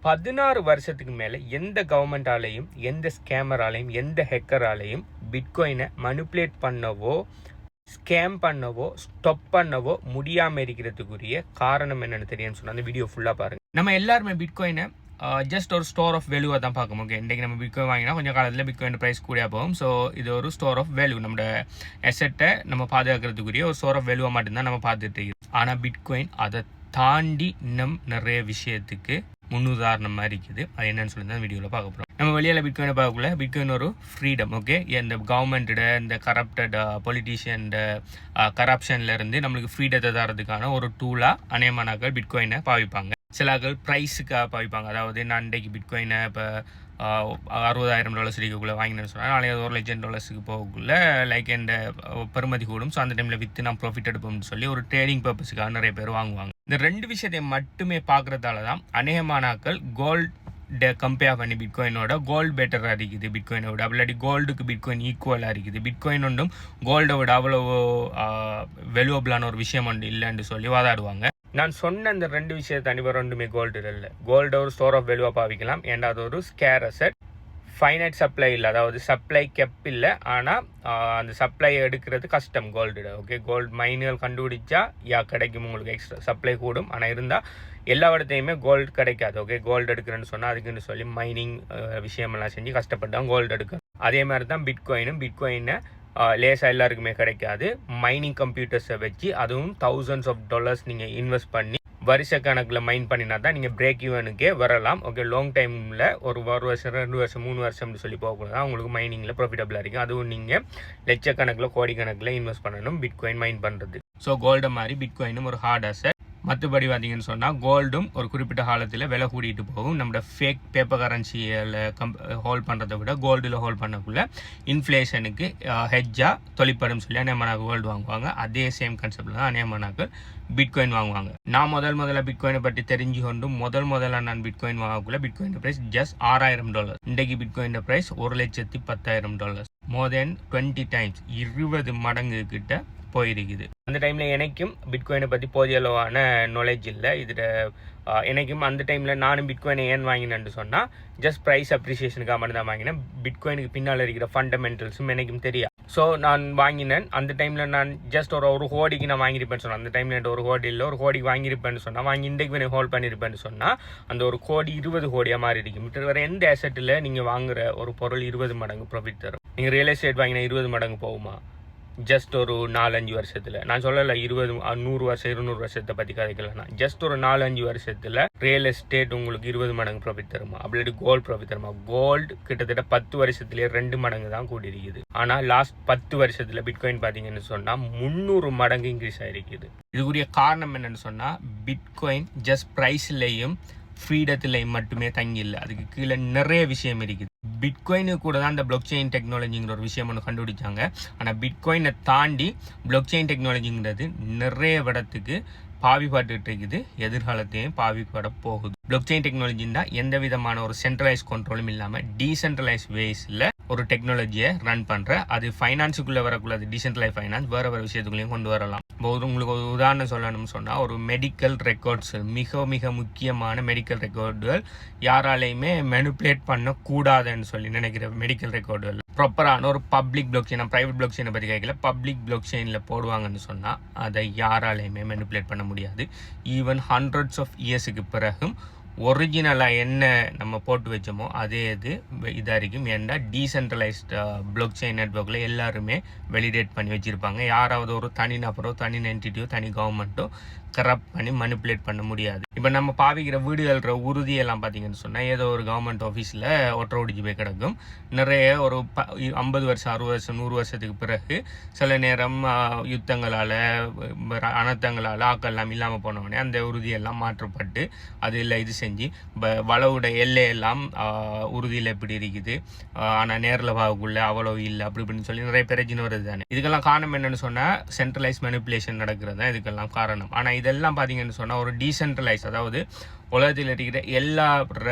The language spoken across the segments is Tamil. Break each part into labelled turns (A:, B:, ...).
A: 16 வருஷத்துக்கு மேலே எந்த கவர்மெண்டாலையும் எந்த ஸ்கேமராலையும் எந்த ஹேக்கராலையும் பிட்காயினை மனிப்புலேட் பண்ணவோ ஸ்கேம் பண்ணவோ ஸ்டாப் பண்ணவோ முடியாமல் இருக்கிறதுக்குரிய காரணம் என்னென்னு தெரியும்னு சொன்னால் அந்த வீடியோ ஃபுல்லாக பாருங்கள். நம்ம எல்லாருமே பிட்காயினை ஜஸ்ட் ஒரு ஸ்டோர் ஆஃப் வேல்யூவாக தான் பார்க்கணும். ஓகே, இன்றைக்கி நம்ம பிட்காயின் வாங்கினா கொஞ்சம் காலத்தில் பிட்காயின் ப்ரைஸ் கூடியா போகும். ஸோ இது ஒரு ஸ்டோர் ஆஃப் வேல்யூ, நம்மளோட அசெட்டை நம்ம பாதுகாக்கிறதுக்குரிய ஒரு ஸ்டோர் ஆஃப் வேல்யூவாக மட்டும்தான் நம்ம பார்த்துட்டு இருக்கோம். ஆனால் பிட்காயின் அதை தாண்டி இன்னும் நிறைய விஷயத்துக்கு முன்னுதாரணம் மாதிரி இருக்குது. அது என்னன்னு சொல்லி தான் வீடியோவில் பார்க்க போகிறோம். நம்ம வெளியில் பிட்காயினை பார்க்கக்குள்ள பிட்காயின் ஒரு ஃப்ரீடம். ஓகே, இந்த கவர்மெண்ட்டோட இந்த கரப்டட் பொலிட்டீஷியன் கரப்ஷன்லேருந்து நம்மளுக்கு ஃப்ரீடத்தை தரதுக்கான ஒரு டூலாக அநேகமானாக்கள் பிட்காயினை பாவிப்பாங்க. சிலாக்கள் ப்ரைஸுக்காக பாவிப்பாங்க. அதாவது நான் இன்றைக்கு பிட்காயினை இப்போ $60,000 இருக்கக்குள்ளே வாங்கினேன்னு சொன்னால் நாளைக்கு $1,00,000 போகக்குள்ள லைக் இந்த பெருமதி கூடும். ஸோ அந்த டைமில் விற்று நான் ப்ராஃபிட் எடுப்போம்னு சொல்லி ஒரு ட்ரேடிங் பர்பஸுக்காக நிறைய பேர் வாங்குவாங்க. இந்த ரெண்டு விஷயத்தை மட்டுமே பார்க்குறதால தான் அநேகமானாக்கள் கோல்டை கம்பேர் பண்ணி பிட்காயினோட கோல்டு பெட்டராக இருக்குது பிட்காயினை விட. அப்படி கோல்டுக்கு பிட்காயின் ஈக்குவலாக இருக்குது. பிட்காயின் ஒன்றும் கோல்டை விட அவ்வளோ வேல்யூபிளான ஒரு விஷயம் ஒன்று இல்லைன்னு சொல்லி வாதாடுவாங்க. நான் சொன்ன அந்த ரெண்டு விஷயத்தை அனிவர் ஒன்றுமே கோல்டு இல்லை. கோல்டு ஒரு ஸ்டோர் ஆஃப் வேல்யூவாக பாவிக்கலாம். ஏன்னா அது ஒரு ஸ்கேர் அசெட், ஃபைனைட் சப்ளை இல்லை, அதாவது சப்ளை கெப் இல்லை. ஆனால் அந்த சப்ளை எடுக்கிறது கஷ்டம் கோல்டு. ஓகே, கோல்டு மைனுகள் கண்டுபிடிச்சா கிடைக்கும், உங்களுக்கு எக்ஸ்ட்ரா சப்ளை கூடும். ஆனால் இருந்தால் எல்லா இடத்தையுமே கோல்டு கிடைக்காது. ஓகே, கோல்டு எடுக்கிறேன்னு சொன்னால் அதுக்குன்னு சொல்லி மைனிங் விஷயமெல்லாம் செஞ்சு கஷ்டப்பட்டால் கோல்டு எடுக்கணும். அதே மாதிரி தான் பிட்காயினை லேசாக எல்லாருக்குமே கிடைக்காது. மைனிங் கம்ப்யூட்டர்ஸை வச்சு அதுவும் $1000s நீங்கள் இன்வெஸ்ட் பண்ணி வருஷ கணக்கில் மைன் பண்ணினா தான் நீங்கள் பிரேக் ஈவனுக்கே வரலாம். ஓகே, லாங் டைமில் ஒரு வருஷம் 2 வருஷம் 3 வருஷம்னு சொல்லி போகக்கூடாது. உங்களுக்கு மைனிங்கில் ப்ராஃபிட்டபிளாக இருக்கும். அதுவும் நீங்கள் லட்சக்கணக்கில் கோடிக்கணக்கில் இன்வெஸ்ட் பண்ணணும் பிட்காயின் மைன் பண்ணுறது. ஸோ கோல்டை மாதிரி பிட்காயினும் ஒரு ஹார்ட் அசெட். மற்றபடி பார்த்தீங்கன்னு சொன்னால் கோல்டும் ஒரு குறிப்பிட்ட காலத்தில் விலை கூட்டிகிட்டு போகும். நம்மளோட ஃபேக் பேப்பர் கரன்சியில் ஹோல்ட் பண்ணுறதை விட கோல்டில் ஹோல்ட் பண்ணக்குள்ள இன்ஃப்ளேஷனுக்கு ஹெட்ஜாக தொழிற்படும் சொல்லி அநேகமானாக்கு கோல்டு வாங்குவாங்க. அதே சேம் கான்செப்டில் தான் அநேகமானாக்கு பிட்காயின் வாங்குவாங்க. நான் முதல்ல பிட்காயினை பற்றி தெரிஞ்சு கொண்டு முதல்ல நான் பிட்காயின் வாங்கக்குள்ள பிட்காயின் ப்ரைஸ் ஜஸ்ட் $6,000. இன்றைக்கு பிட்காயின் ப்ரைஸ் $1,10,000. மோர் தென் 20 டைம்ஸ், 20 மடங்கு கிட்ட போயிருக்குது. அந்த டைமில் எனக்கும் பிட்காயினை பற்றி போதிய அளவான நாலேஜ் இல்லை. இதில் எனக்கும் அந்த டைமில் நானும் பிட்காயினை ஏன் வாங்கினேன்னு சொன்னால் ஜஸ்ட் ப்ரைஸ் அப்ரிசியேஷனுக்காக மட்டும் தான் வாங்கினேன். பிட்காயினுக்கு பின்னால் இருக்கிற ஃபண்டமெண்டல்ஸும் எனக்கும் தெரியாது. ஸோ நான் வாங்கினேன். அந்த டைமில் நான் ஜஸ்ட் ஒரு கோடிக்கு நான் வாங்கியிருப்பேன்னு சொன்னேன். அந்த டைமில் ஒரு கோடி இல்லை, ஒரு கோடிக்கு வாங்கியிருப்பேன்னு சொன்னால் வாங்கி இன்றைக்கு ஹோல்ட் பண்ணியிருப்பேன்னு சொன்னால் அந்த ஒரு கோடி 20 கோடியாக மாறி இருக்கும். வேறு எந்த அசெட்டில் நீங்கள் வாங்குகிற ஒரு பொருள் 20 மடங்கு ப்ராஃபிட் தரும். நீங்கள் ரியல் எஸ்டேட் வாங்கினா 20 மடங்கு போகுமா? ஜஸ்ட் ஒரு 4-5 வருஷத்தில். நான் சொல்லலை 100 வருஷம் 200 வருஷத்தை பற்றி கதைக்கலன்னா ஜஸ்ட் ஒரு 4-5 வருஷத்தில் ரியல் எஸ்டேட் உங்களுக்கு 20 மடங்கு ப்ராஃபிட் தருமா? அப்படி கோல்டு ப்ராஃபிட் தருமா? கோல்டு கிட்டத்தட்ட 10 வருஷத்துலேயே 2 மடங்கு தான் கூடி இருக்குது. ஆனால் லாஸ்ட் 10 வருஷத்தில் பிட்காயின் பார்த்தீங்கன்னு சொன்னால் 300 மடங்கு இன்க்ரீஸ் ஆகிருக்குது. இதுக்குரிய காரணம் என்னென்னு சொன்னால் பிட்காயின் ஜஸ்ட் ப்ரைஸ்லேயும் ஃப்ரீடத்துலேயும் மட்டுமே தங்கி இல்லை, அதுக்கு கீழே நிறைய விஷயம் இருக்குது. பிட்காயினு கூட தான் இந்த பிளாக் செயின் டெக்னாலஜிங்கிற ஒரு விஷயம் ஒன்று கண்டுபிடிச்சாங்க. ஆனால் பிட்காயினை தாண்டி பிளாக் செயின் டெக்னாலஜிங்கிறது நிறைய இடத்துக்கு பாவிப்பட்டு இருக்குது, எதிர்காலத்தையும் பாவிப்பட போகுது. பிளாக் செயின் டெக்னாலஜின்னா எந்த விதமான ஒரு சென்ட்ரலைஸ் கண்ட்ரோலும் இல்லாமல் டீசென்ட்ரலைஸ் வேஸில் ஒரு டெக்னாலஜியை ரன் பண்ணுற, அது ஃபைனான்ஸுக்குள்ளே வரக்கூடாது. டீசென்ட்ரலைஸ் ஃபைனான்ஸ் வேறு விஷயத்துக்குள்ளேயும் கொண்டு வரலாம். உங்களுக்கு ஒரு உதாரணம் சொல்லணும்னு சொன்னால் ஒரு மெடிக்கல் ரெக்கார்ட்ஸ், மிக முக்கியமான மெடிக்கல் ரெக்கார்டுகள் யாராலையுமே மேனிப்புலேட் பண்ணக்கூடாதுன்னு சொல்லி நினைக்கிற மெடிக்கல் ரெக்கார்டுகள் ப்ராப்பரான ஒரு public block chain, private block செயினை பற்றி கேட்கல, பப்ளிக் பிளாக் செயினில் போடுவாங்கன்னு சொன்னால் அதை யாராலையுமே மேனிப்புலேட் பண்ண முடியாது. ஈவன் ஹண்ட்ரட்ஸ் ஆஃப் இயர்ஸுக்கு பிறகும் ஒரிஜினலாக என்ன நம்ம போட்டு வச்சோமோ அதே இதாக இருக்கும். ஏன்னா டீசென்ட்ரலைஸ்டு பிளாக் செயின் நெட்வொர்க்கில் எல்லாருமே வெலிடேட் பண்ணி வச்சுருப்பாங்க. யாராவது ஒரு தனி நபரோ தனி என்டிட்டியோ தனி கவர்மெண்ட்டோ கரப்ட் பண்ணி மனிப்புலேட் பண்ண முடியாது. இப்போ நம்ம பாவிக்கிற வீடுகள்ற உறுதியெல்லாம் பார்த்தீங்கன்னு சொன்னால் ஏதோ ஒரு கவர்மெண்ட் ஆஃபீஸில் ஒற்றை ஒடிச்சு போய் கிடக்கும். நிறைய ஒரு 50 வருஷம் 60 வருஷம் 100 வருஷத்துக்கு பிறகு சில நேரம் யுத்தங்களால் அனர்த்தங்களால் ஆக்கெல்லாம் இல்லாமல் போனோடனே அந்த உறுதியெல்லாம் மாற்றப்பட்டு அது இல்லை இது செஞ்சு வளவுட எல்லையெல்லாம் உறுதியில் எப்படி இருக்குது, ஆனால் நேரில் வாகக்குள்ள அவ்வளோ இல்லை அப்படி இப்படின்னு சொல்லி நிறைய பிரச்சனை வருது தானே. இதுக்கெல்லாம் காரணம் என்னென்னு சொன்னால் சென்ட்ரலைஸ் மேனிப்புலேஷன் நடக்கிறது தான் இதுக்கெல்லாம் காரணம். ஆனால் இதெல்லாம் பார்த்தீங்கன்னு சொன்னால் ஒரு டீசென்ட்ரலைஸ், அதாவது உலகத்தில் இருக்கிற எல்லா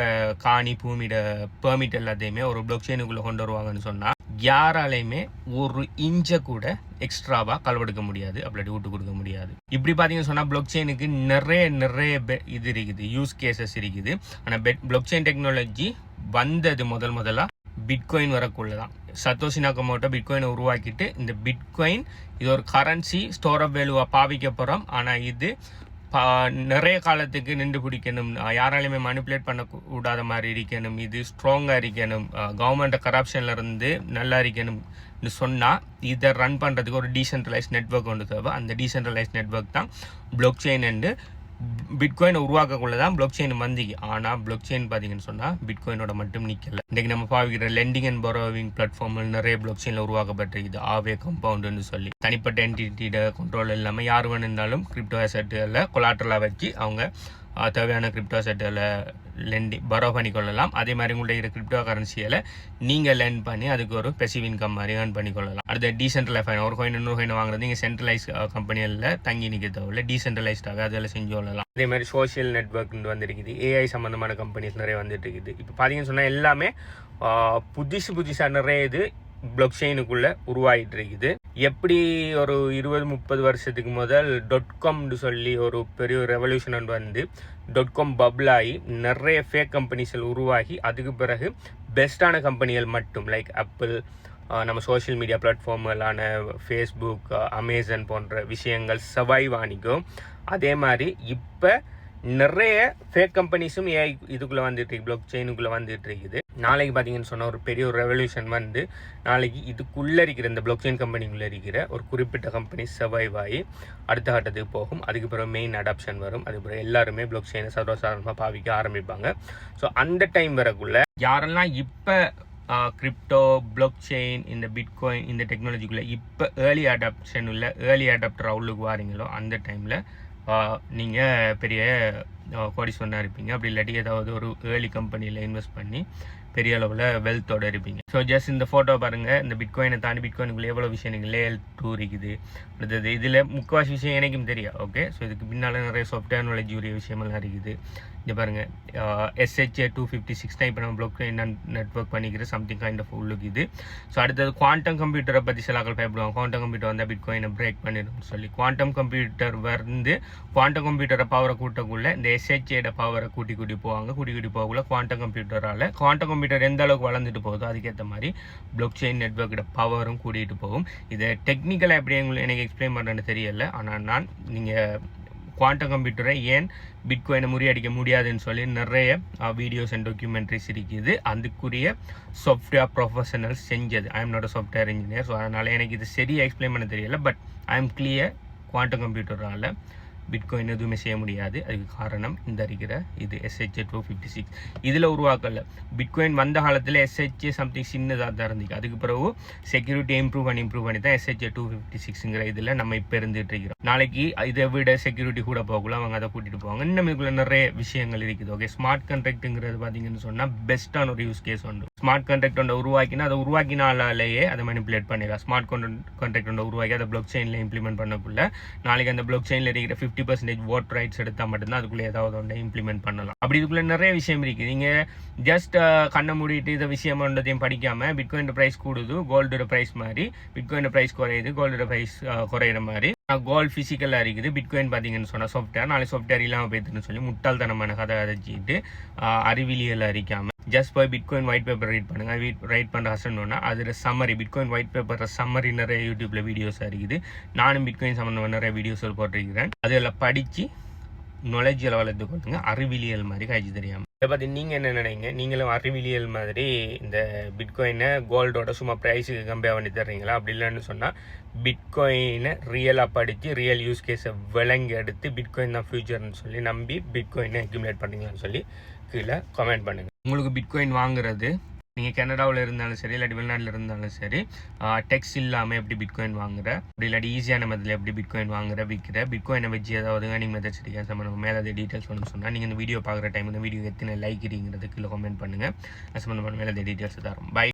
A: காணி பூமியோட பெர்மிட் எல்லாத்தையுமே ஒரு பிளாக் செயினுக்குள்ளே கொண்டு வருவாங்கன்னு சொன்னால் யாராலையுமே ஒரு இன்ச்சை கூட எக்ஸ்ட்ராவாக களவெடுக்க முடியாது, அப்படி விட்டு கொடுக்க முடியாது. இப்படி பார்த்தீங்கன்னு சொன்னால் பிளாக் செயினுக்கு நிறைய இது இருக்குது, யூஸ் கேசஸ் இருக்குது. ஆனால் பிளாக் செயின் டெக்னாலஜி வந்தது முதலாக பிட்காயின் வரக்குள்ள தான். சத்தோஷி நாகமோட்டோ பிட்காயினை உருவாக்கிட்டு இந்த பிட்காயின் இது ஒரு கரன்சி ஸ்டோர் ஆஃப் வேல்யூவாக பாவிக்க போகிறோம். ஆனால் இது நிறைய காலத்துக்கு நின்று பிடிக்கணும், யாராலையுமே மனிப்புலேட் பண்ணக்கூடாத மாதிரி இருக்கணும், இது ஸ்ட்ராங்காக இருக்கணும், கவர்மெண்ட் கரப்ஷன்ல இருந்து நல்லா இருக்கணும்னு சொன்னால் இதை ரன் பண்ணுறதுக்கு ஒரு டீசென்ட்ரலைஸ் நெட்வொர்க் ஒன்று தேவை. அந்த டீசென்ட்ரலைஸ் நெட்வொர்க் தான் பிளாக் செயின் அண்டு பிட்காயின் உருவாக்கக்குள்ள தான் பிளாக் செயின் வந்திக்கு. ஆனால் பிளாக் செயின் பார்த்தீங்கன்னு சொன்னால் பிட்காயினோட மட்டும் நிற்கல. இன்றைக்கி நம்ம பாவிக்கிற லெண்டிங் அண்ட் பரோவிங் பிளாட்ஃபார்மில் நிறைய பிளாக் செயினில் உருவாக்கப்பட்டிருக்குது. ஆவே கம்பவுண்டுன்னு சொல்லி தனிப்பட்ட என்டிட்டியோட கண்ட்ரோல் இல்லாமல் யார் வேணுன்னாலும் கிரிப்டோ அசெட்டுகளில் கொலாட்ரலாக வச்சு அவங்க தேவையான கிரிப்டோ அசெட்டில் பரோ பண்ணிக்கொள்ளலாம். அதே மாதிரி உங்களுடைய கிரிப்டோ கரன்சியில் நீங்கள் லெண்ட் பண்ணி அதுக்கு ஒரு பெசிவ் இன்கம் மாதிரி ஏர்ன் பண்ணிக்கொள்ளலாம். அடுத்த டீசென்ட்ரலைஸ் ஒரு கோயின் இன்னொரு கோயின் வாங்குறது நீங்கள் சென்ட்ரலைஸ் கம்பெனியில் தங்கி நிற்க தேவையில்லை, டீசென்ட்ரலைஸ்டாக அதில் செஞ்சு கொள்ளலாம். அதே மாதிரி சோஷியல் நெட்வொர்க் வந்துருக்குது, ஏஐ சம்மந்தமான கம்பெனிஸ் நிறைய வந்துட்டு இருக்குது. இப்போ பார்த்தீங்கன்னு சொன்னால் எல்லாமே புதுசாக நிறைய இது பிளாக் செயினுக்குள்ளே உருவாகிட்டு இருக்குது. எப்படி ஒரு 20-30 வருஷத்துக்கு முதல் .comனு சொல்லி ஒரு பெரிய ரெவல்யூஷன் வந்து .com பபிள் ஆகி நிறைய ஃபேக் கம்பெனிஸ்கள் உருவாகி அதுக்கு பிறகு பெஸ்ட்டான கம்பெனிகள் மட்டும் லைக் ஆப்பிள், நம்ம சோஷியல் மீடியா பிளாட்ஃபார்ம்களான ஃபேஸ்புக், அமேசான் போன்ற விஷயங்கள் சர்வைவ் ஆனிக்கும். அதே மாதிரி இப்போ நிறைய ஃபேக் கம்பெனிஸும் ஏஐ இதுக்குள்ளே வந்துட்டு இருக்கு, பிளாக் செயினுக்குள்ளே வந்துட்டு இருக்குது. நாளைக்கு பார்த்தீங்கன்னு சொன்னால் ஒரு பெரிய ஒரு ரெவல்யூஷன் வந்து நாளைக்கு இதுக்குள்ளே இருக்கிற இந்த பிளாக் செயின் கம்பெனிக்குள்ளே இருக்கிற ஒரு குறிப்பிட்ட கம்பெனி சர்வைவ் ஆகி அடுத்த கட்டத்துக்கு போகும். அதுக்கு பிறகு மெயின் அடாப்ஷன் வரும். அதுக்கு பிறகு எல்லாருமே பிளாக் செயினை சர்வசாதாரணமாக பாவிக்க ஆரம்பிப்பாங்க. ஸோ அந்த டைம் வரக்குள்ள யாரெல்லாம் இப்போ கிரிப்டோ, பிளாக் செயின், இந்த பிட்காயின், இந்த டெக்னாலஜிக்குள்ளே இப்போ ஏர்லி அடாப்டர் அவுளுக்கு வாரீங்களோ அந்த டைமில் நீங்கள் பெரிய கோடீஸ்வரனாக இருப்பீங்க. அப்படி இல்லாட்டி ஏதாவது ஒரு ஏர்லி கம்பெனியில் இன்வெஸ்ட் பண்ணி பெரிய அளவில் வெல்த்தோடு இருப்பீங்க. ஸோ ஜஸ்ட் இந்த ஃபோட்டோ பாருங்கள், இந்த பிட்காயினை தாண்டி பிட்காயினுக்குள்ளே எவ்வளோ விஷயம் இருக்குது, லேயர் 2 இருக்குது. அடுத்தது இதில் முக்கால்வாசி விஷயம் எனக்கும் தெரியும். ஓகே, ஸோ இதுக்கு பின்னால் நிறைய சாஃப்ட்வேர் நாலேஜ் உரிய விஷயமெல்லாம் இருக்குது. இங்கே பாருங்கள், SHA-256 தான் இப்போ நம்ம பிளாக் நெட்வொர்க் பண்ணிக்கிற சம்திங் கைண்ட் ஆஃப் உள்ளுக்கு இது. ஸோ அடுத்தது குவாண்டம் கம்ப்யூட்டரை பற்றி சில ஆக்கள் பயப்படுவாங்க. குவாண்டம் கம்ப்யூட்டர் வந்தால் பிட்காயினை பிரேக் பண்ணிடும்னு சொல்லி. குவாண்டம் கம்ப்யூட்டர் வந்து குவாண்டம் கம்ப்யூட்டரை பவரை கூட்டக்குள்ளே இந்த SHA-ட பவரை கூட்டி போவாங்க. கூட்டி போகக்குள்ள குவாண்டம் கம்ப்யூட்டரால் குவாண்டம் கம்ப்யூட்டர் எந்த அளவுக்கு வளர்ந்துட்டு போகுதோ அதுக்கேற்ற மாதிரி பிளாக் செயின் நெட்வொர்க்கோட பவரும் கூட்டிகிட்டு போகும். இதை டெக்னிக்கலாக எப்படி எனக்கு எக்ஸ்பிளைன் பண்ணுறேன்னு தெரியல. ஆனால் நீங்கள் குவாண்டம் கம்ப்யூட்டரை ஏன் பிட்காயினை முறியடிக்க முடியாதுன்னு சொல்லி நிறைய வீடியோஸ் அண்ட் டாக்குமெண்ட்ரிஸ் இருக்குது. அதுக்குரிய சாஃப்ட்வேர் ப்ரொஃபஷனல்ஸ் செஞ்சது. I am not a software engineer. So அதனால் எனக்கு இது சரியாக எக்ஸ்பிளைன் பண்ண தெரியல. But I am clear, quantum கம்ப்யூட்டரால் பிட்காயின் எதுவுமே செய்ய முடியாது. அதுக்கு காரணம் இந்த இருக்கிற இது SHA-256 இதில் உருவாக்கல. பிட்காயின் வந்த காலத்தில் SHA சம்திங் சின்னதாக தான் இருந்துச்சு. அதுக்கு பிறகு செக்யூரிட்டி இம்ப்ரூவ் பண்ணி தான் SHA-256ங்கிற இதில் நம்ம இப்போ இருந்துகிட்டு இருக்கிறோம். நாளைக்கு இதை விட செக்யூரிட்டி கூட போகல, அவங்க அதை கூட்டிகிட்டு போவாங்க. இன்னும் இதுக்குள்ள நிறைய விஷயங்கள் இருக்குது. ஓகே, ஸ்மார்ட் கான்ட்ராக்ட்டுங்கிறது பார்த்தீங்கன்னு சொன்னால் பெஸ்ட்டான ஒரு யூஸ் கேஸ் உண்டு. ஸ்மார்ட் கான்ட்ராக்ட் ஒன்றை உருவாக்கினா அதை உருவாக்கினாலேயே அதை மேனிப்புலேட் பண்ணிடலாம். ஸ்மார்ட் கான்ட்ராக்ட் ஒன்றை உருவாக்கி அதை பிளாக் செயினில் இம்ப்ளிமெண்ட் பண்ணக்குள்ள நாளைக்கு அந்த பிளாக் செயினில் இருக்கிற 50% ஓட் ரைட்ஸ் எடுத்தால் மட்டும்தான் அதுக்குள்ளே ஏதாவது ஒன்று இம்ப்ளிமெண்ட் பண்ணலாம். அப்படி இதுக்குள்ளே நிறைய விஷயம் இருக்குது. நீங்கள் ஜஸ்ட் கண்ணை மூடிட்டு இந்த விஷயம் ஒன்றதையும் படிக்காமல் பிட்காயின் ப்ரைஸ் கூடுது, கோல்டோட ப்ரைஸ் மாதிரி, பிட்காயின் ப்ரைஸ் குறையுது, கோல்டோட ப்ரைஸ் குறையிற மாதிரி. கோல்டு ஃபிசிக்கலாக இருக்குது, பிட்காயின் பார்த்தீங்கன்னு சொன்னால் சாஃப்ட்வேர். நாளைக்கு சாஃப்ட்வேர் இல்லாமல் போய்த்துன்னு சொல்லி முட்டாள்தனமான கதை அதைச்சிட்டு அறிவியலில் அறிக்காமல் ஜஸ்ட் போய் பிட்காயின் ஒயிட் பேப்பர் ரீட் பண்ணுங்கள். ரைட் பண்ணுற ஹசன்னா அதில் summary, bitcoin white paper summary நிறைய யூடியூப்பில் வீடியோஸாக இருக்குது. நானும் பிட்காயின் சம்மந்தமாக நிறைய வீடியோஸ் போட்டிருக்கிறேன். அதில் படித்து நாலேஜில் வளர்த்து கொண்டுங்க, அறிவியல் மாதிரி காய்ச்சி தெரியாமல். இதை பற்றி நீங்கள் என்ன நினைங்க? நீங்களும் அறிவியல் மாதிரி இந்த பிட்காயினை கோல்டோட சும்மா ப்ரைஸுக்கு கம்பேர் பண்ணி தர்றீங்களா? அப்படி இல்லைன்னு சொன்னால் பிட்காயினை ரியலாக படித்து ரியல் யூஸ் கேஸை விளங்கி எடுத்து பிட்காயின் தான் ஃபியூச்சர்னு சொல்லி நம்பி பிட்காயினை அக்யூமுலேட் பண்ணிங்களான்னு சொல்லி கீழே கமெண்ட் பண்ணுங்கள். உங்களுக்கு பிட்காயின் வாங்குறது நீங்கள் கனடாவில் இருந்தாலும் சரி, இல்லாட்டி வெளிநாட்டில் இருந்தாலும் சரி, டெக்ஸ் இல்லாமல் எப்படி பிட்காயின் வாங்குற, அப்படி இல்லாட்டி ஈஸியான மெத்தடில் எப்படி பிட்காயின் விற்கிற, பிட்காயினை வச்சு ஏதாவது ஏர்னிங் மெத்தட்ஸ் இருக்கா சம்மந்தமாக மேலே அதை டீட்டெயில்ஸ் ஒன்று சொன்னால் நீங்கள் இந்த வீடியோ பார்க்குற டைம் இந்த வீடியோ எத்தனை லைக் இருக்கீங்கிறது கீழே கமெண்ட் பண்ணுங்கள். அது சம்மந்தமான மேலே டீட்டெயில்ஸ் தரோம். பை.